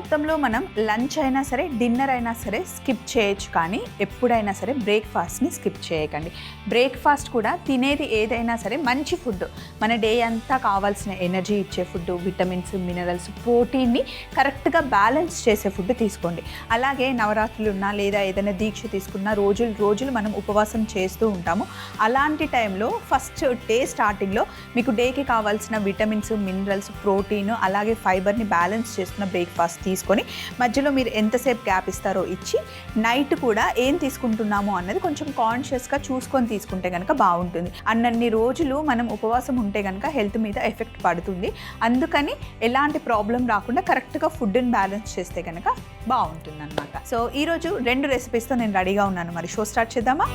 మొత్తంలో మనం లంచ్ అయినా సరే, డిన్నర్ అయినా సరే స్కిప్ చేయొచ్చు, కానీ ఎప్పుడైనా సరే బ్రేక్ఫాస్ట్ని స్కిప్ చేయకండి. బ్రేక్ఫాస్ట్ కూడా తినేది ఏదైనా సరే మంచి ఫుడ్, మన డే అంతా కావాల్సిన ఎనర్జీ ఇచ్చే ఫుడ్, విటమిన్స్, మినరల్స్, ప్రోటీన్ని కరెక్ట్గా బ్యాలెన్స్ చేసే ఫుడ్ తీసుకోండి. అలాగే నవరాత్రులు ఉన్నా లేదా ఏదైనా దీక్ష తీసుకున్నా రోజులు మనం ఉపవాసం చేస్తూ ఉంటాము. అలాంటి టైంలో ఫస్ట్ డే స్టార్టింగ్లో మీకు డేకి కావాల్సిన విటమిన్స్, మినరల్స్, ప్రోటీన్ అలాగే ఫైబర్ని బ్యాలెన్స్ చేస్తున్న బ్రేక్ఫాస్ట్ తీసుకొని మధ్యలో మీరు ఎంతసేపు గ్యాప్ ఇస్తారో ఇచ్చి నైట్ కూడా ఏం తీసుకుంటున్నామో అన్నది కొంచెం కాన్షియస్గా చూసుకొని తీసుకుంటే కనుక బాగుంటుంది. అన్నన్ని రోజులు మనం ఉపవాసం ఉంటే కనుక హెల్త్ మీద ఎఫెక్ట్ పడుతుంది. అందుకని ఎలాంటి ప్రాబ్లం రాకుండా కరెక్ట్గా ఫుడ్ని బ్యాలెన్స్ చేస్తే కనుక బాగుంటుంది అనమాట. సో ఈరోజు 2 రెసిపీస్తో నేను రెడీగా ఉన్నాను. మరి షో స్టార్ట్ చేద్దామా?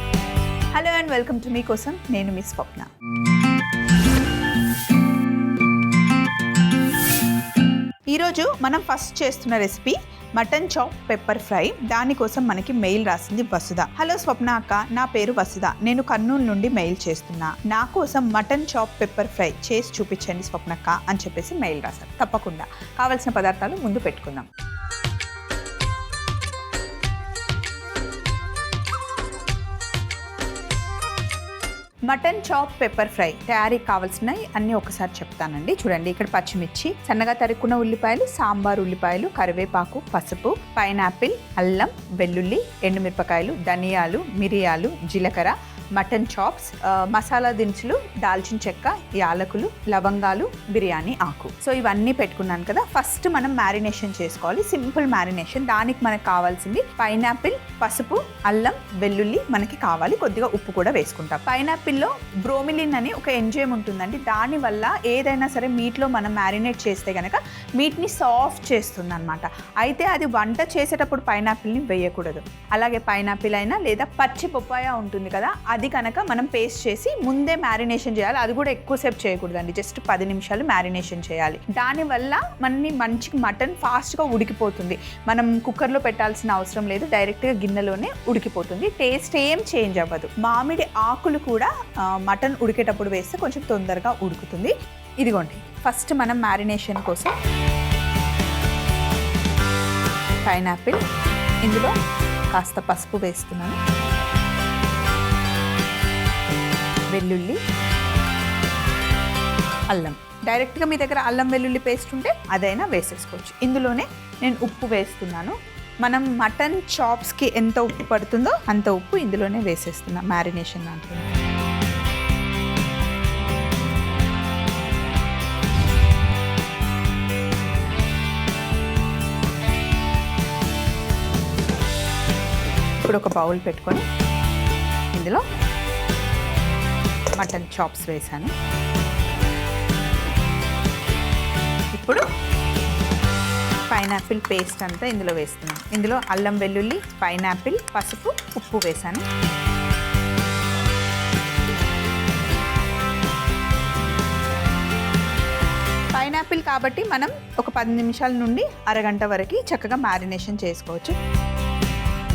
హలో అండ్ వెల్కమ్ టు మీకోసం, నేను మీ స్వప్న. ఈరోజు మనం ఫస్ట్ చేస్తున్న recipe mutton chop pepper fry. దానికోసం మనకి మెయిల్ రాసింది వసుధ. హలో స్వప్న అక్క, నా పేరు వసుధ, నేను కర్నూలు నుండి మెయిల్ చేస్తున్నా. నా కోసం మటన్ చాప్ పెప్పర్ ఫ్రై చేసి చూపించండి స్వప్నక్క అని చెప్పేసి మెయిల్ రాశారు. తప్పకుండా కావాల్సిన పదార్థాలు ముందు పెట్టుకుందాం. మటన్ చాప్ పెప్పర్ ఫ్రై తయారీకి కావాల్సినవి అన్నీ ఒకసారి చెప్తానండి. చూడండి, ఇక్కడ పచ్చిమిర్చి, సన్నగా తరుక్కున్న ఉల్లిపాయలు, సాంబార్ ఉల్లిపాయలు, కరివేపాకు, పసుపు, పైనాపిల్, అల్లం, వెల్లుల్లి, ఎండుమిరపకాయలు, ధనియాలు, మిరియాలు, జీలకర్ర, మటన్ చాప్స్, మసాలా దినుసులు, దాల్చిన చెక్క, యాలకులు, లవంగాలు, బిర్యానీ ఆకు. సో ఇవన్నీ పెట్టుకున్నాను కదా. ఫస్ట్ మనం మ్యారినేషన్ చేసుకోవాలి, సింపుల్ మ్యారినేషన్. దానికి మనకు కావాల్సింది పైనాపిల్, పసుపు, అల్లం, వెల్లుల్లి మనకి కావాలి. కొద్దిగా ఉప్పు కూడా వేసుకుంటాం. పైనాపిల్లో బ్రోమిలిన్ అని ఒక ఎంజైమ్ ఉంటుందండి. దానివల్ల ఏదైనా సరే మీట్లో మనం మ్యారినేట్ చేస్తే కనుక మీట్ని సాఫ్ట్ చేస్తుంది అనమాట. అయితే అది వంట చేసేటప్పుడు పైనాపిల్ని వేయకూడదు. అలాగే పైనాపిల్ అయినా లేదా పచ్చి పప్పాయ ఉంటుంది కదా, అది కనుక మనం పేస్ట్ చేసి ముందే మ్యారినేషన్ చేయాలి. అది కూడా ఎక్కువసేపు చేయకూడదండి, జస్ట్ 10 నిమిషాలు మ్యారినేషన్ చేయాలి. దానివల్ల మంచి మటన్ ఫాస్ట్గా ఉడికిపోతుంది. మనం కుక్కర్లో పెట్టాల్సిన అవసరం లేదు, డైరెక్ట్గా గిన్నెలోనే ఉడికిపోతుంది. టేస్ట్ ఏం చేంజ్ అవ్వదు. మామిడి ఆకులు కూడా మటన్ ఉడికేటప్పుడు వేస్తే కొంచెం తొందరగా ఉడుకుతుంది. ఇదిగోండి, ఫస్ట్ మనం మ్యారినేషన్ కోసం పైనాపిల్, ఇందులో కాస్త పసుపు వేస్తున్నాను, వెల్లుల్లి, అల్లం. డైరెక్ట్గా మీ దగ్గర అల్లం వెల్లుల్లి పేస్ట్ ఉంటే అదైనా వేసేసుకోవచ్చు. ఇందులోనే నేను ఉప్పు వేస్తున్నాను. మనం మటన్ చాప్స్కి ఎంత ఉప్పు పడుతుందో అంత ఉప్పు ఇందులోనే వేసేస్తున్నా మ్యారినేషన్ దాంట్లో. ఇప్పుడు ఒక బౌల్ పెట్టుకొని ఇందులో మటన్ చాప్స్ వేసాను. ఇప్పుడు పైనాపిల్ పేస్ట్ అంతా ఇందులో వేస్తున్నాను. ఇందులో అల్లం వెల్లుల్లి, పైనాపిల్, పసుపు, ఉప్పు వేసాను. పైనాపిల్ కాబట్టి మనం ఒక 10 నిమిషాల నుండి అరగంట వరకు చక్కగా మ్యారినేషన్ చేసుకోవచ్చు.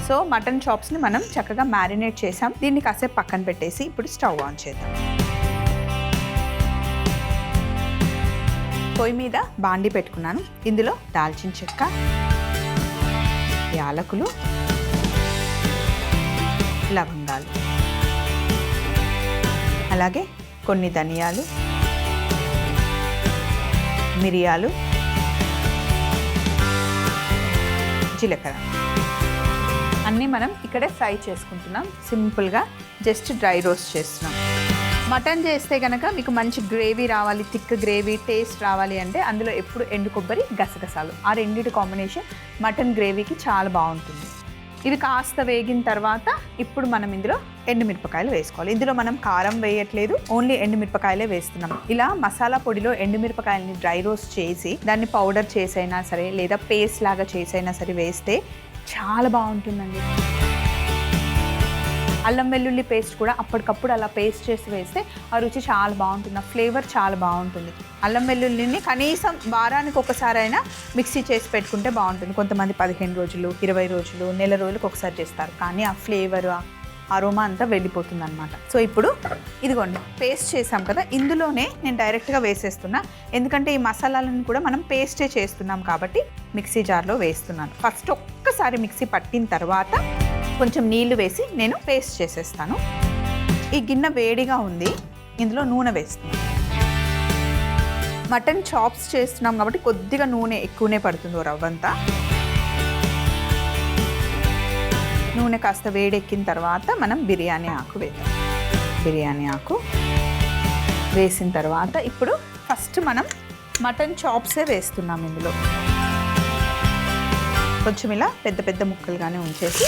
సో మటన్ చాప్స్ని మనం చక్కగా మ్యారినేట్ చేసాం. దీన్ని కాసేపు పక్కన పెట్టేసి ఇప్పుడు స్టవ్ ఆన్ చేద్దాం. పొయ్యి మీద బాండి పెట్టుకున్నాను. ఇందులో దాల్చిన చెక్క, యాలకులు, లవంగాలు, అలాగే కొన్ని ధనియాలు, మిరియాలు, జీలకర్ర అన్నీ మనం ఇక్కడే ఫ్రై చేసుకుంటున్నాం. సింపుల్గా జస్ట్ డ్రై రోస్ట్ చేస్తున్నాం. మటన్ చేస్తే కనుక మీకు మంచి గ్రేవీ రావాలి, థిక్ గ్రేవీ టేస్ట్ రావాలి అంటే అందులో ఎప్పుడు ఎండు కొబ్బరి, గసగసాలు, ఆ రెండింటి కాంబినేషన్ మటన్ గ్రేవీకి చాలా బాగుంటుంది. ఇది కాస్త వేగిన తర్వాత ఇప్పుడు మనం ఇందులో ఎండుమిరపకాయలు వేసుకోవాలి. ఇందులో మనం కారం వేయట్లేదు, ఓన్లీ ఎండుమిరపకాయలే వేస్తున్నాం. ఇలా మసాలా పొడిలో ఎండుమిరపకాయలని డ్రై రోస్ట్ చేసి దాన్ని పౌడర్ చేసైనా సరే లేదా పేస్ట్ లాగా చేసైనా సరే వేస్తే చాలా బాగుంటుందండి. అల్లం వెల్లుల్లి పేస్ట్ కూడా అప్పటికప్పుడు అలా పేస్ట్ చేసి వేస్తే ఆ రుచి చాలా బాగుంటుంది, ఆ ఫ్లేవర్ చాలా బాగుంటుంది. అల్లం వెల్లుల్లిని కనీసం వారానికి ఒకసారైనా మిక్సీ చేసి పెట్టుకుంటే బాగుంటుంది. కొంతమంది 15 రోజులు, 20 రోజులు, నెల రోజులకు ఒకసారి చేస్తారు. కానీ ఆ ఫ్లేవర్, ఆ అరోమా అంతా వెళ్ళిపోతుంది అనమాట. సో ఇప్పుడు ఇదిగోండి పేస్ట్ చేసాం కదా, ఇందులోనే నేను డైరెక్ట్గా వేసేస్తున్నా. ఎందుకంటే ఈ మసాలాలను కూడా మనం పేస్టే చేస్తున్నాం కాబట్టి మిక్సీ జార్లో వేస్తున్నాను. ఫస్ట్ ఒక్కసారి మిక్సీ పట్టిన తర్వాత కొంచెం నీళ్లు వేసి నేను పేస్ట్ చేసేస్తాను. ఈ గిన్నె వేడిగా ఉంది, ఇందులో నూనె వేస్తున్నాను. మటన్ చాప్స్ చేస్తున్నాం కాబట్టి కొద్దిగా నూనె ఎక్కువనే పడుతుంది రవ్వంతా. నూనె కాస్త వేడెక్కిన తర్వాత మనం బిర్యానీ ఆకు వేద్దాం. బిర్యానీ ఆకు వేసిన తర్వాత ఇప్పుడు ఫస్ట్ మనం మటన్ చాప్సే వేస్తున్నాం. ఇందులో కొంచెం ఇలా పెద్ద పెద్ద ముక్కలుగానే ఉంచేసి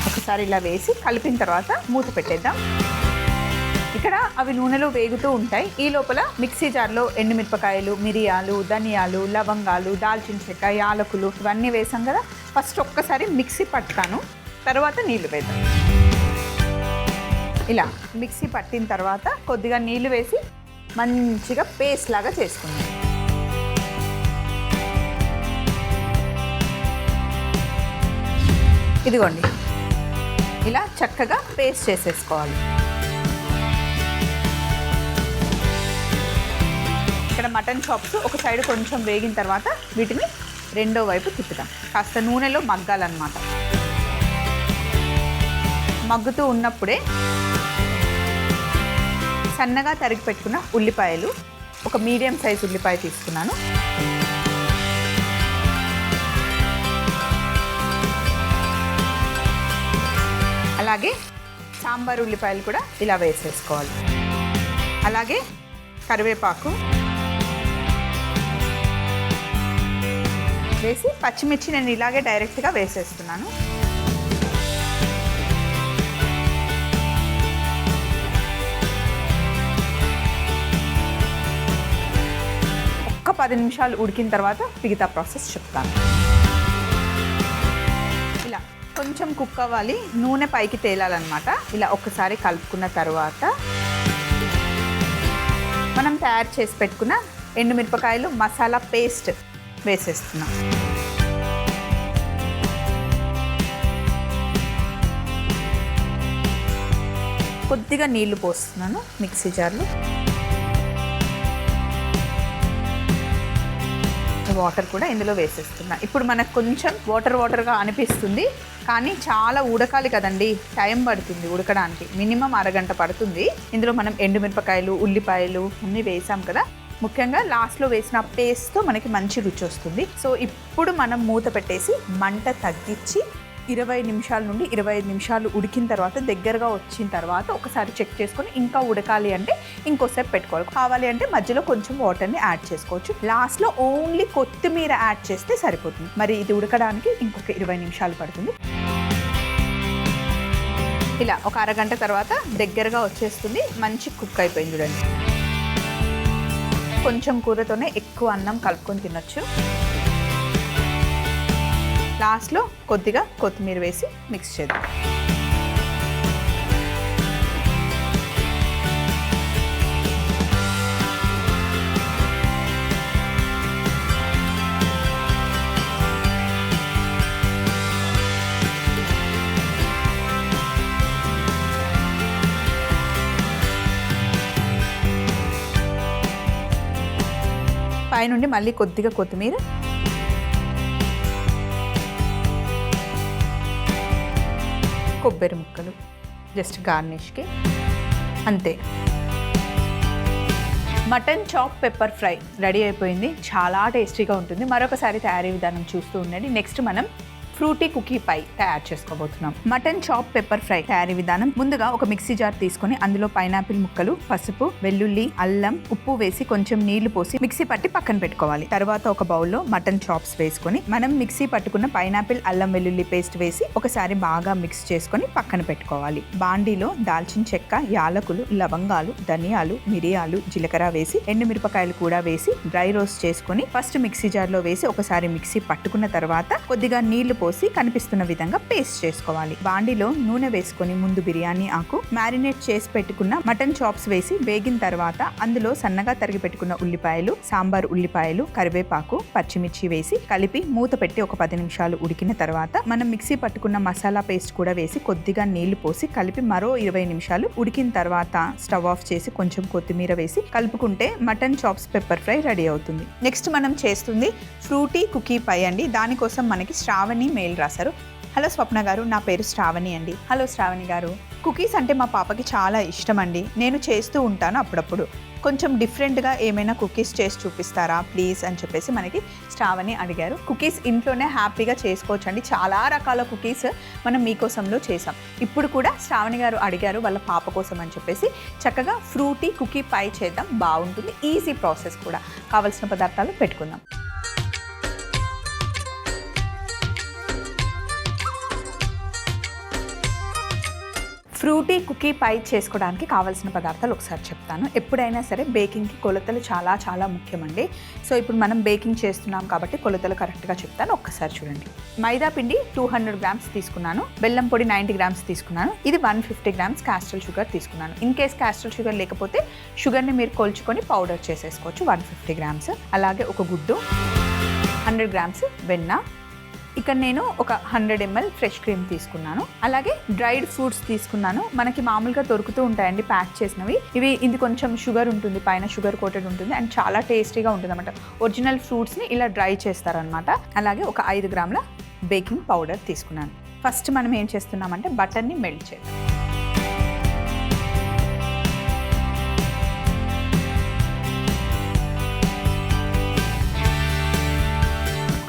ఒకసారి ఇలా వేసి కలిపిన తర్వాత మూత పెట్టేద్దాం. ఇక్కడ అవి నూనెలో వేగుతూ ఉంటాయి. ఈ లోపల మిక్సీ జార్లో ఎండుమిరపకాయలు, మిరియాలు, ధనియాలు, లవంగాలు, దాల్చిన చెక్క, యాలకులు ఇవన్నీ వేసాం కదా. ఫస్ట్ ఒక్కసారి మిక్సీ పట్టాను, తర్వాత నీళ్లు వేద్దాం. ఇలా మిక్సీ పట్టిన తర్వాత కొద్దిగా నీళ్లు వేసి మంచిగా పేస్ట్ లాగా చేసుకున్నాం. ఇదిగోండి ఇలా చక్కగా పేస్ట్ చేసేసుకోవాలి. ఇక్కడ మటన్ చాప్స్ ఒక సైడ్ కొంచెం వేగిన తర్వాత వీటిని రెండో వైపు తిప్పుతాం. కాస్త నూనెలో మగ్గాలన్నమాట. మగ్గుతూ ఉన్నప్పుడే సన్నగా తరిగి పెట్టుకున్న ఉల్లిపాయలు, ఒక మీడియం సైజ్ ఉల్లిపాయ తీసుకున్నాను. అలాగే సాంబార్ ఉల్లిపాయలు కూడా ఇలా వేసేసుకోవాలి. అలాగే కరివేపాకు వేసి పచ్చిమిర్చి నేను ఇలాగే డైరెక్ట్గా వేసేస్తున్నాను. ఒక్క 10 నిమిషాలు ఉడికిన తర్వాత మిగతా ప్రాసెస్ చెప్తాను. ఇలా కొంచెం కుక్ అవ్వాలి, నూనె పైకి తేలాలన్నమాట. ఇలా ఒక్కసారి కలుపుకున్న తర్వాత మనం తయారు చేసి పెట్టుకున్న ఎండుమిరపకాయలు మసాలా పేస్ట్ వేసేస్తున్నాం. కొద్దిగా నీళ్లు పోస్తున్నాను మిక్సీ జార్లో. వాటర్ కూడా ఇందులో వేసేస్తున్నా. ఇప్పుడు మనకు కొంచెం వాటర్గా అనిపిస్తుంది, కానీ చాలా ఉడకాలి కదండి, టైం పడుతుంది ఉడకడానికి. మినిమం అరగంట పడుతుంది. ఇందులో మనం ఎండుమిరపకాయలు, ఉల్లిపాయలు అన్నీ వేసాం కదా. ముఖ్యంగా లాస్ట్లో వేసిన పేస్ట్తో మనకి మంచి రుచి వస్తుంది. సో ఇప్పుడు మనం మూత పెట్టేసి మంట తగ్గించి 20 నిమిషాల నుండి 25 నిమిషాలు ఉడికిన తర్వాత దగ్గరగా వచ్చిన తర్వాత ఒకసారి చెక్ చేసుకొని ఇంకా ఉడకాలి అంటే ఇంకోసేపు పెట్టుకోవాలి. కావాలి అంటే మధ్యలో కొంచెం వాటర్ని యాడ్ చేసుకోవచ్చు. లాస్ట్లో ఓన్లీ కొత్తిమీర యాడ్ చేస్తే సరిపోతుంది. మరి ఇది ఉడకడానికి ఇంకొక 20 నిమిషాలు పడుతుంది. ఇలా ఒక అరగంట తర్వాత దగ్గరగా వచ్చేస్తుంది, మంచి కుక్ అయిపోయింది చూడండి. కొంచెం కూరతోనే ఎక్కువ అన్నం కలుపుకొని తినొచ్చు. లాస్ట్లో కొద్దిగా కొత్తిమీర వేసి మిక్స్ చేద్దాం. పైనుండి మళ్ళీ కొద్దిగా కొత్తిమీర, కొబ్బరి ముక్కలు జస్ట్ గార్నిష్కి, అంతే. Mutton chop pepper fry ready అయిపోయింది. చాలా టేస్టీగా ఉంటుంది. మరొకసారి తయారీ విధానం చూస్తూ ఉండండి. నెక్స్ట్ మనం ఫ్రూటీ కుకీ పై తయారు చేసుకోబోతున్నాం. మటన్ చాప్ పెప్పర్ ఫ్రై తయారీ విధానం. ముందుగా ఒక మిక్సీ జార్ తీసుకొని అందులో పైనాపిల్ ముక్కలు, పసుపు, వెల్లుల్లి, అల్లం, ఉప్పు వేసి కొంచెం నీళ్లు పోసి మిక్సీ పట్టి పక్కన పెట్టుకోవాలి. తర్వాత ఒక బౌల్లో మటన్ చాప్స్ వేసుకొని మనం మిక్సీ పట్టుకున్న పైనాపిల్, అల్లం, వెల్లుల్లి పేస్ట్ వేసి ఒకసారి బాగా మిక్స్ చేసుకొని పక్కన పెట్టుకోవాలి. బాండీలో దాల్చిన చెక్క, యాలకులు, లవంగాలు, ధనియాలు, మిరియాలు, జీలకర్ర వేసి ఎండుమిరపకాయలు కూడా వేసి డ్రై రోస్ట్ చేసుకొని ఫస్ట్ మిక్సీ జార్ లో వేసి ఒకసారి మిక్సీ పట్టుకున్న తర్వాత కొద్దిగా నీళ్లు పోసి కనిపిస్తున్న విధంగా పేస్ట్ చేసుకోవాలి. బాండిలో నూనె వేసుకొని ముందు బిర్యానీ ఆకు, మ్యారినేట్ చేసి పెట్టుకున్న మటన్ చాప్స్ వేసి వేగిన తర్వాత అందులో సన్నగా తరిగి పెట్టుకున్న ఉల్లిపాయలు, సాంబార్ ఉల్లిపాయలు, కరివేపాకు, పచ్చిమిర్చి వేసి కలిపి మూత పెట్టి ఒక 10 నిమిషాలు ఉడికిన తర్వాత మనం మిక్సీ పట్టుకున్న మసాలా పేస్ట్ కూడా వేసి కొద్దిగా నీళ్లు పోసి కలిపి మరో 20 నిమిషాలు ఉడికిన తర్వాత స్టవ్ ఆఫ్ చేసి కొంచెం కొత్తిమీర వేసి కలుపుకుంటే mutton chops pepper fry ready అవుతుంది. నెక్స్ట్ మనం చేస్తుంది ఫ్రూటీ కుకీ పై అండి. దానికోసం మనకి శ్రావణి మెయిల్ రాశారు. హలో స్వప్న గారు, నా పేరు శ్రావణి అండి. హలో శ్రావణి గారు, కుకీస్ అంటే మా పాపకి చాలా ఇష్టం అండి. నేను చేస్తూ ఉంటాను అప్పుడప్పుడు. కొంచెం డిఫరెంట్గా ఏమైనా కుకీస్ చేసి చూపిస్తారా ప్లీజ్ అని చెప్పేసి మనకి శ్రావణి అడిగారు. కుకీస్ ఇంట్లోనే హ్యాపీగా చేసుకోవచ్చండి. చాలా రకాల కుకీస్ మనం మీకోసంలో చేసాం. ఇప్పుడు కూడా శ్రావణి గారు అడిగారు వాళ్ళ పాప కోసం అని చెప్పేసి చక్కగా ఫ్రూటీ కుకీ పై చేద్దాం, బాగుంటుంది. ఈజీ ప్రాసెస్ కూడా. కావాల్సిన పదార్థాలు పెట్టుకుందాం. ఫ్రూటీ కుకీ పై చేసుకోవడానికి కావాల్సిన పదార్థాలు ఒకసారి చెప్తాను. ఎప్పుడైనా సరే బేకింగ్కి కొలతలు చాలా చాలా ముఖ్యమండి. సో ఇప్పుడు మనం బేకింగ్ చేస్తున్నాం కాబట్టి కొలతలు కరెక్ట్గా చెప్తాను. ఒక్కసారి చూడండి. మైదా పిండి 200 గ్రామ్స్ తీసుకున్నాను. బెల్లం పొడి 90 గ్రామ్స్ తీసుకున్నాను. ఇది 150 గ్రామ్స్ క్యాస్ట్రల్ షుగర్ తీసుకున్నాను. ఇన్ కేస్ క్యాస్ట్రల్ షుగర్ లేకపోతే షుగర్ని మీరు కొల్చుకొని పౌడర్ చేసేసుకోవచ్చు. 150 గ్రామ్స్. అలాగే ఒక గుడ్డు, 100 గ్రామ్స్ వెన్న. ఇక్కడ నేను ఒక 100 ml ఫ్రెష్ క్రీమ్ తీసుకున్నాను. అలాగే డ్రైడ్ ఫ్రూట్స్ తీసుకున్నాను. మనకి మామూలుగా దొరుకుతూ ఉంటాయండి ప్యాక్ చేసినవి. ఇది కొంచెం షుగర్ ఉంటుంది, పైన షుగర్ కోటెడ్ ఉంటుంది అండ్ చాలా టేస్టీగా ఉంటుంది అనమాట. ఒరిజినల్ ఫ్రూట్స్ని ఇలా డ్రై చేస్తారనమాట. అలాగే ఒక 5 గ్రాముల బేకింగ్ పౌడర్ తీసుకున్నాను. ఫస్ట్ మనం ఏం చేస్తున్నామంటే బటర్ని మెల్ట్ చేద్దాం.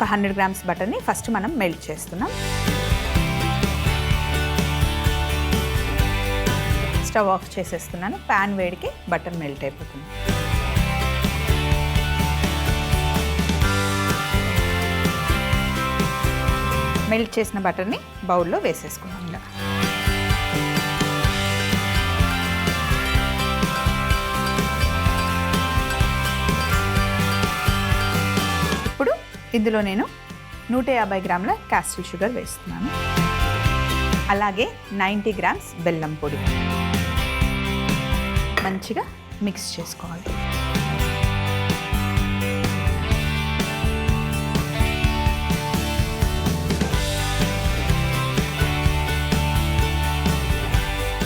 ఒక 100 గ్రామ్స్ బటర్ని ఫస్ట్ మనం మెల్ట్ చేస్తున్నాం. స్టవ్ ఆఫ్ చేసేస్తున్నాను. ప్యాన్ వేడికి బటర్ మెల్ట్ అయిపోతుంది. మెల్ట్ చేసిన బటర్ని బౌల్లో వేసేసుకున్నాం. ఇలా ఇప్పుడు ఇందులో నేను 150 గ్రాముల క్యాస్టర్ షుగర్ వేస్తున్నాను. అలాగే 90 గ్రామ్స్ బెల్లం పొడి. మంచిగా మిక్స్ చేసుకోవాలి.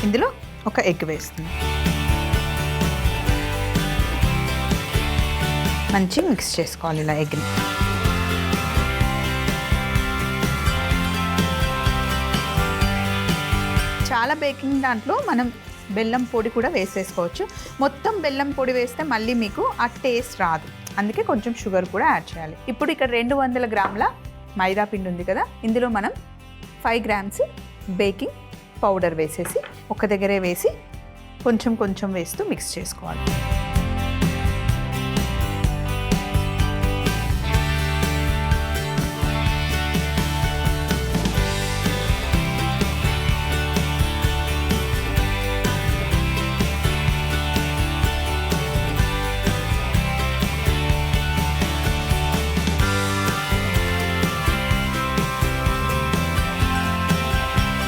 ఇందులో ఒక ఎగ్ వేస్తున్నాను. మంచిగా మిక్స్ చేసుకోవాలి ఇలా ఎగ్ని. చాలా బేకింగ్ దాంట్లో మనం బెల్లం పొడి కూడా వేసేసుకోవచ్చు. మొత్తం బెల్లం పొడి వేస్తే మళ్ళీ మీకు ఆ టేస్ట్ రాదు. అందుకే కొంచెం షుగర్ కూడా యాడ్ చేయాలి. ఇప్పుడు ఇక్కడ 200 గ్రాముల మైదా పిండి ఉంది కదా, ఇందులో మనం 5 గ్రామ్స్ బేకింగ్ పౌడర్ వేసేసి ఒక దగ్గరే వేసి కొంచెం కొంచెం వేస్తూ మిక్స్ చేసుకోవాలి.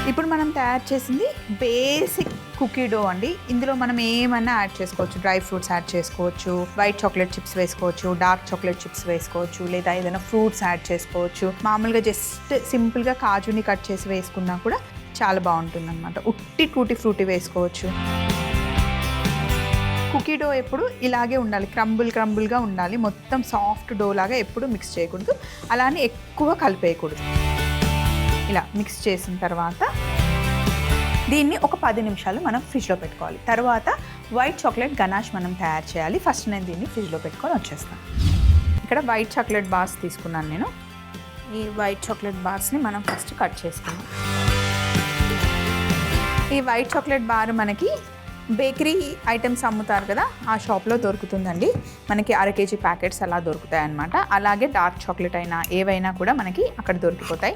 ఇప్పుడు మనం తయారు చేసింది బేసిక్ కుకీ డో అండి. ఇందులో మనం ఏమన్నా యాడ్ చేసుకోవచ్చు. డ్రై ఫ్రూట్స్ యాడ్ చేసుకోవచ్చు, వైట్ చాక్లెట్ చిప్స్ వేసుకోవచ్చు, డార్క్ చాక్లెట్ చిప్స్ వేసుకోవచ్చు, లేదా ఏదైనా ఫ్రూట్స్ యాడ్ చేసుకోవచ్చు. మామూలుగా జస్ట్ సింపుల్గా కాజుని కట్ చేసి వేసుకున్నా కూడా చాలా బాగుంటుంది అనమాట. ఉట్టి టూటీ ఫ్రూటీ వేసుకోవచ్చు. కుకీ డో ఎప్పుడు ఇలాగే ఉండాలి, క్రంబుల్గా ఉండాలి. మొత్తం సాఫ్ట్ డో లాగా ఎప్పుడు మిక్స్ చేయకూడదు, అలానే ఎక్కువ కలిపేయకూడదు. ఇలా మిక్స్ చేసిన తర్వాత దీన్ని ఒక 10 నిమిషాలు మనం ఫ్రిడ్జ్లో పెట్టుకోవాలి. తర్వాత వైట్ చాక్లెట్ గనాష్ మనం తయారు చేయాలి. ఫస్ట్ నేను దీన్ని ఫ్రిడ్జ్లో పెట్టుకొని వచ్చేస్తాను. ఇక్కడ వైట్ చాక్లెట్ బార్స్ తీసుకున్నాను నేను. ఈ వైట్ చాక్లెట్ బార్స్ని మనం ఫస్ట్ కట్ చేసుకుందాం. ఈ వైట్ చాక్లెట్ బార్ మనకి బేకరీ ఐటమ్స్ అమ్ముతారు కదా, ఆ షాప్లో దొరుకుతుందండి. మనకి 1/2 kg ప్యాకెట్స్ అలా దొరుకుతాయి అన్నమాట. అలాగే డార్క్ చాక్లెట్ అయినా ఏవైనా కూడా మనకి అక్కడ దొరికిపోతాయి.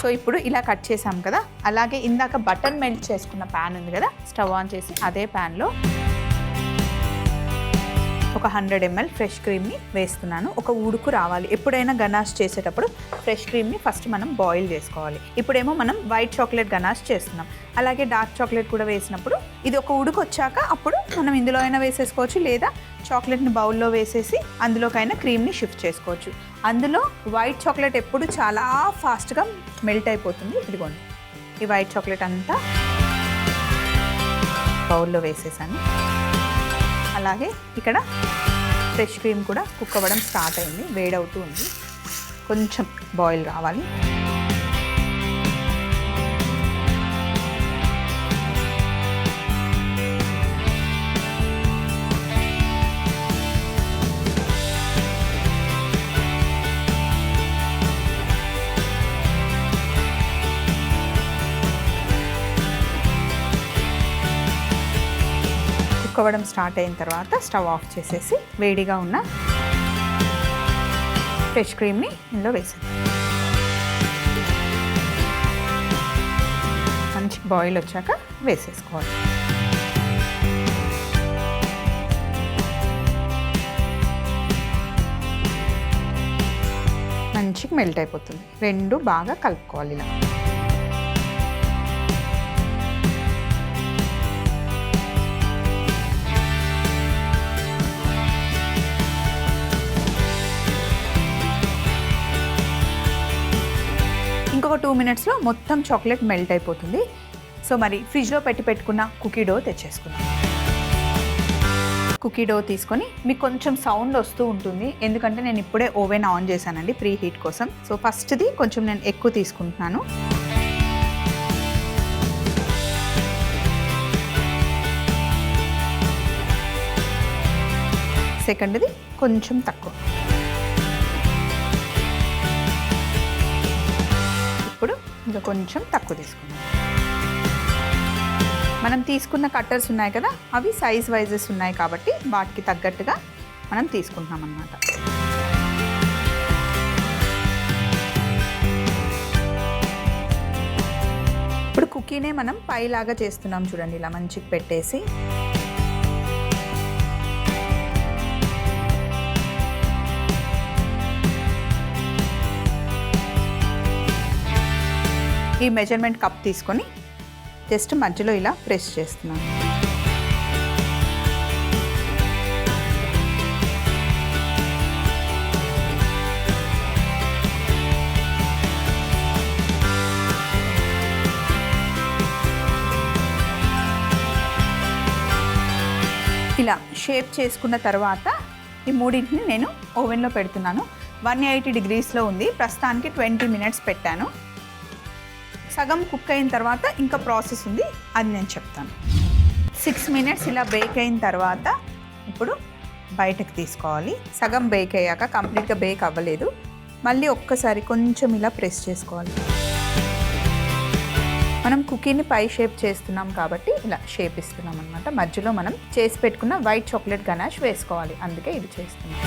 సో ఇప్పుడు ఇలా కట్ చేసాం కదా, అలాగే ఇందాక బటర్ మెల్ట్ చేసుకున్న ప్యాన్ ఉంది కదా, స్టవ్ ఆన్ చేసి అదే ప్యాన్లో ఒక 100 ml ఫ్రెష్ క్రీమ్ని వేస్తున్నాను. ఒక ఉడుకు రావాలి. ఎప్పుడైనా గనాష్ చేసేటప్పుడు ఫ్రెష్ క్రీమ్ని ఫస్ట్ మనం బాయిల్ చేసుకోవాలి. ఇప్పుడేమో మనం వైట్ చాక్లెట్ గనాష్ చేస్తున్నాం. అలాగే డార్క్ చాక్లెట్ కూడా వేసినప్పుడు ఇది ఒక ఉడుకు వచ్చాక అప్పుడు మనం ఇందులో అయినా వేసేసుకోవచ్చు, లేదా చాక్లెట్ని బౌల్లో వేసేసి అందులోకైనా క్రీమ్ని షిఫ్ట్ చేసుకోవచ్చు. అందులో వైట్ చాక్లెట్ ఎప్పుడు చాలా ఫాస్ట్గా మెల్ట్ అయిపోతుంది. ఇదిగోండి, ఈ వైట్ చాక్లెట్ అంతా బౌల్లో వేసేసాను. అలాగే ఇక్కడ ఫ్రెష్ క్రీమ్ కూడా కుక్ అవ్వడం స్టార్ట్ అయింది, వేడవుతూ ఉంది. కొంచెం బాయిల్ రావాలి. కుక్ అవ్వడం స్టార్ట్ అయిన తర్వాత స్టవ్ ఆఫ్ చేసేసి వేడిగా ఉన్న ఫ్రెష్ క్రీమ్ని ఇందులో వేసాను. మంచి బాయిల్ వచ్చాక వేసేసుకోవాలి. మంచిగా మెల్ట్ అయిపోతుంది. రెండు బాగా కలుపుకోవాలి. ఇలా ఇంకొక 2 minutesలో మొత్తం చాక్లెట్ మెల్ట్ అయిపోతుంది. సో మరి ఫ్రిడ్జ్లో పెట్టుకున్న కుకీ డో తెచ్చేసుకున్నాం. కుకీ డో తీసుకొని మీకు కొంచెం సౌండ్ వస్తూ ఉంటుంది, ఎందుకంటే నేను ఇప్పుడే ఓవెన్ ఆన్ చేశానండి ప్రీ హీట్ కోసం. సో ఫస్ట్ది కొంచెం నేను ఎక్కువ తీసుకుంటున్నాను. సెకండ్ది కొంచెం తక్కువ. ఇప్పుడు ఇంకా కొంచెం తక్కువ తీసుకున్నాం. మనం తీసుకున్న కట్టర్స్ ఉన్నాయి కదా, అవి సైజ్ వైజెస్ ఉన్నాయి కాబట్టి వాటికి తగ్గట్టుగా మనం తీసుకుంటున్నాం అన్నమాట. ఇప్పుడు కుకీనే మనం పైలాగా చేస్తున్నాం చూడండి, ఇలా మంచిగా పెట్టేసి ఈ మెజర్మెంట్ కప్ తీసుకొని జస్ట్ మధ్యలో ఇలా ప్రెస్ చేస్తున్నాను. ఇలా షేప్ చేసుకున్న తర్వాత ఈ మూడింటిని నేను ఓవెన్లో పెడుతున్నాను. 180 degreesలో ఉంది ప్రస్తుతానికి. 20 minutes పెట్టాను. సగం కుక్ అయిన తర్వాత ఇంకా ప్రాసెస్ ఉంది, అది నేను చెప్తాను. 6 minutes ఇలా బేక్ అయిన తర్వాత ఇప్పుడు బయటకు తీసుకోవాలి. సగం బేక్ అయ్యాక, కంప్లీట్గా బేక్ అవ్వలేదు, మళ్ళీ ఒక్కసారి కొంచెం ఇలా ప్రెస్ చేసుకోవాలి. మనం కుకీని పై షేప్ చేస్తున్నాం కాబట్టి ఇలా షేప్ ఇస్తున్నాం అన్నమాట. మధ్యలో మనం చేసి పెట్టుకున్న వైట్ చాక్లెట్ గనాష్ వేసుకోవాలి, అందుకే ఇది చేస్తున్నాం.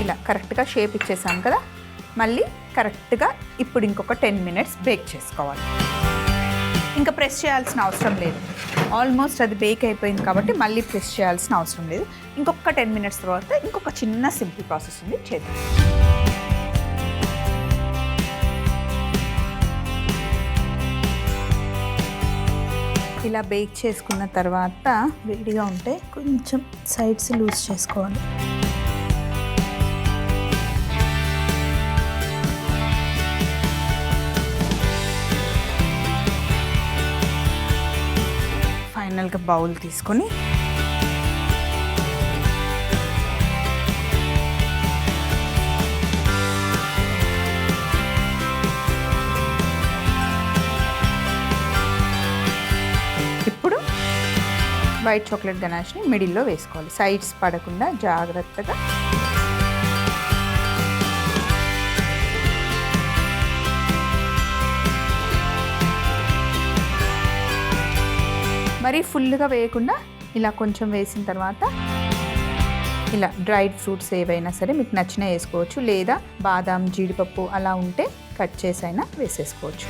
ఇలా కరెక్ట్గా షేప్ ఇచ్చేసాం కదా, మళ్ళీ కరెక్ట్గా ఇప్పుడు ఇంకొక 10 minutes బేక్ చేసుకోవాలి. ఇంకా ప్రెస్ చేయాల్సిన అవసరం లేదు, ఆల్మోస్ట్ అది బేక్ అయిపోయింది కాబట్టి మళ్ళీ ప్రెస్ చేయాల్సిన అవసరం లేదు. ఇంకొక 10 minutes తర్వాత ఇంకొక చిన్న సింపుల్ ప్రాసెస్ ఉంది, చేద్దాం. ఇలా బేక్ చేసుకున్న తర్వాత వేడిగా ఉంటే కొంచెం సైడ్స్ లూజ్ చేసుకోవాలి. ఫైనల్గా బౌల్ తీసుకొని ఇప్పుడు వైట్ చాక్లెట్ గనాష్ని మిడిల్లో వేసుకోవాలి, సైడ్స్ పడకుండా జాగ్రత్తగా. మరి ఫుల్గా వేయకుండా ఇలా కొంచెం వేసిన తర్వాత ఇలా డ్రైడ్ ఫ్రూట్స్ ఏవైనా సరే మీకు నచ్చిన వేసుకోవచ్చు, లేదా బాదాం జీడిపప్పు అలా ఉంటే కట్ చేసైనా వేసేసుకోవచ్చు.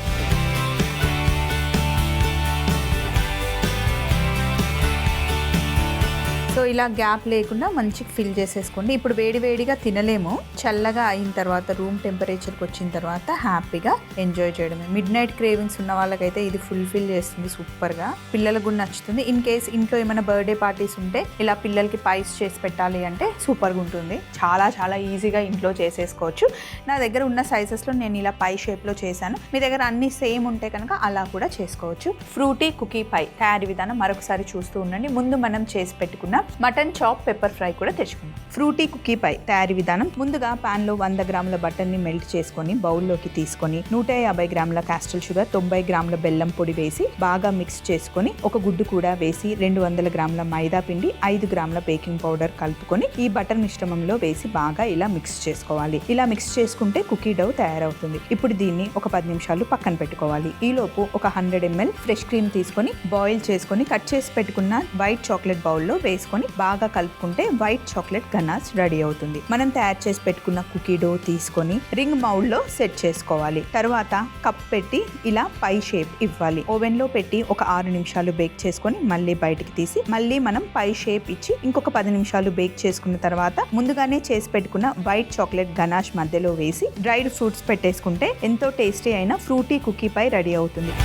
సో ఇలా గ్యాప్ లేకుండా మంచిగా ఫిల్ చేసేసుకోండి. ఇప్పుడు వేడివేడిగా తినలేము, చల్లగా అయిన తర్వాత రూమ్ టెంపరేచర్కి వచ్చిన తర్వాత హ్యాపీగా ఎంజాయ్ చేయడమే. మిడ్ నైట్ క్రేవింగ్స్ ఉన్న వాళ్ళకైతే ఇది ఫుల్ఫిల్ చేస్తుంది సూపర్గా, పిల్లలకు కూడా నచ్చుతుంది. ఇన్ కేస్ ఇంట్లో ఏమైనా బర్త్డే పార్టీస్ ఉంటే ఇలా పిల్లలకి పైస్ చేసి పెట్టాలి అంటే సూపర్గా ఉంటుంది. చాలా చాలా ఈజీగా ఇంట్లో చేసేసుకోవచ్చు. నా దగ్గర ఉన్న సైజెస్లో నేను ఇలా పై షేప్లో చేశాను. మీ దగ్గర అన్ని సేమ్ ఉంటే కనుక అలా కూడా చేసుకోవచ్చు. ఫ్రూటీ కుకీ పై తయారీ విధానం మరొకసారి చూస్తూ ఉండండి. ముందు మనం చేసి పెట్టుకున్న మటన్ చాప్ పెప్పర్ ఫ్రై కూడా తెచ్చుకుందాం. ఫ్రూటీ కుకీ పై తయారీ విధానం: ముందుగా పాన్ లో 100 గ్రాముల బటర్ ని మెల్ట్ చేసుకొని బౌల్లోకి తీసుకొని 150 గ్రాముల కాస్టర్ షుగర్, 90 గ్రాముల బెల్లం పొడి వేసి బాగా మిక్స్ చేసుకొని ఒక గుడ్డు కూడా వేసి 200 గ్రాముల మైదా పిండి, 5 గ్రాముల బేకింగ్ పౌడర్ కలుపుకొని ఈ బటర్ మిశ్రమంలో వేసి బాగా ఇలా మిక్స్ చేసుకోవాలి. ఇలా మిక్స్ చేసుకుంటే కుకీ డౌ తయారవుతుంది. ఇప్పుడు దీన్ని ఒక 10 నిమిషాలు పక్కన పెట్టుకోవాలి. ఈలోపు ఒక 100 ml ఫ్రెష్ క్రీమ్ తీసుకొని బాయిల్ చేసుకొని కట్ చేసి పెట్టుకున్న వైట్ చాక్లెట్ బౌల్లో వేసుకొని బాగా కలుపుకుంటే వైట్ చాక్లెట్ గనాష్ రెడీ అవుతుంది. మనం తయారు చేసి పెట్టుకున్న కుకీ డో తీసుకొని రింగ్ మౌల్డ్ లో సెట్ చేసుకోవాలి. తర్వాత కప్ పెట్టి ఇలా పై షేప్ ఇవ్వాలి. ఓవెన్ లో పెట్టి ఒక 6 నిమిషాలు బేక్ చేసుకొని మళ్ళీ బయటికి తీసి మళ్ళీ మనం పై షేప్ ఇచ్చి ఇంకొక 10 నిమిషాలు బేక్ చేసుకున్న తర్వాత ముందుగానే చేసి పెట్టుకున్న వైట్ చాక్లెట్ గనాష్ మధ్యలో వేసి డ్రైడ్ ఫ్రూట్స్ పెట్టేసుకుంటే ఎంతో టేస్టీ అయిన ఫ్రూటీ కుకీ పై రెడీ అవుతుంది.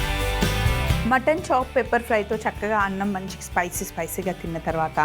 మటన్ చాప్ పెప్పర్ ఫ్రైతో చక్కగా అన్నం మంచిగా స్పైసీగా తిన్న తర్వాత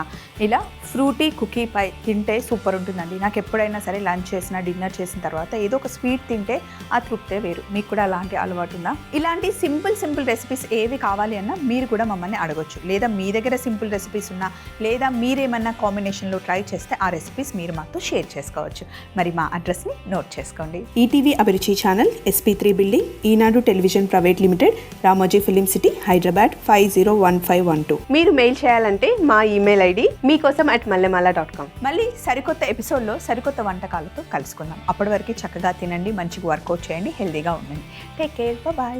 ఇలా ఫ్రూటీ కుకీ పై తింటే సూపర్ ఉంటుందండి. నాకు ఎప్పుడైనా సరే లంచ్ చేసిన డిన్నర్ చేసిన తర్వాత ఏదో ఒక స్వీట్ తింటే ఆ తృప్తే వేరు. మీకు కూడా అలాంటి అలవాటు ఉందా? ఇలాంటి సింపుల్ రెసిపీస్ ఏవి కావాలి అన్నా మీరు కూడా మమ్మల్ని అడగొచ్చు, లేదా మీ దగ్గర సింపుల్ రెసిపీస్ ఉన్నా, లేదా మీరేమన్నా కాంబినేషన్లో ట్రై చేస్తే ఆ రెసిపీస్ మీరు మాతో షేర్ చేసుకోవచ్చు. మరి మా అడ్రస్ని నోట్ చేసుకోండి. ETV Abhiruchi channel, SP3 building, Eenadu television private limited, Ramoji film city, Hyderabad 501512. మీరు మెయిల్ చేయాలంటే మా ఈమెయిల్ ఐడి meekossam@mallemala.com. మళ్ళీ సరికొత్త ఎపిసోడ్లో సరికొత్త వంటకాలతో కలుసుకుందాం. అప్పటి వరకు చక్కగా తినండి, మంచిగా వర్కౌట్ చేయండి, హెల్దీగా ఉండండి. Take care, bye.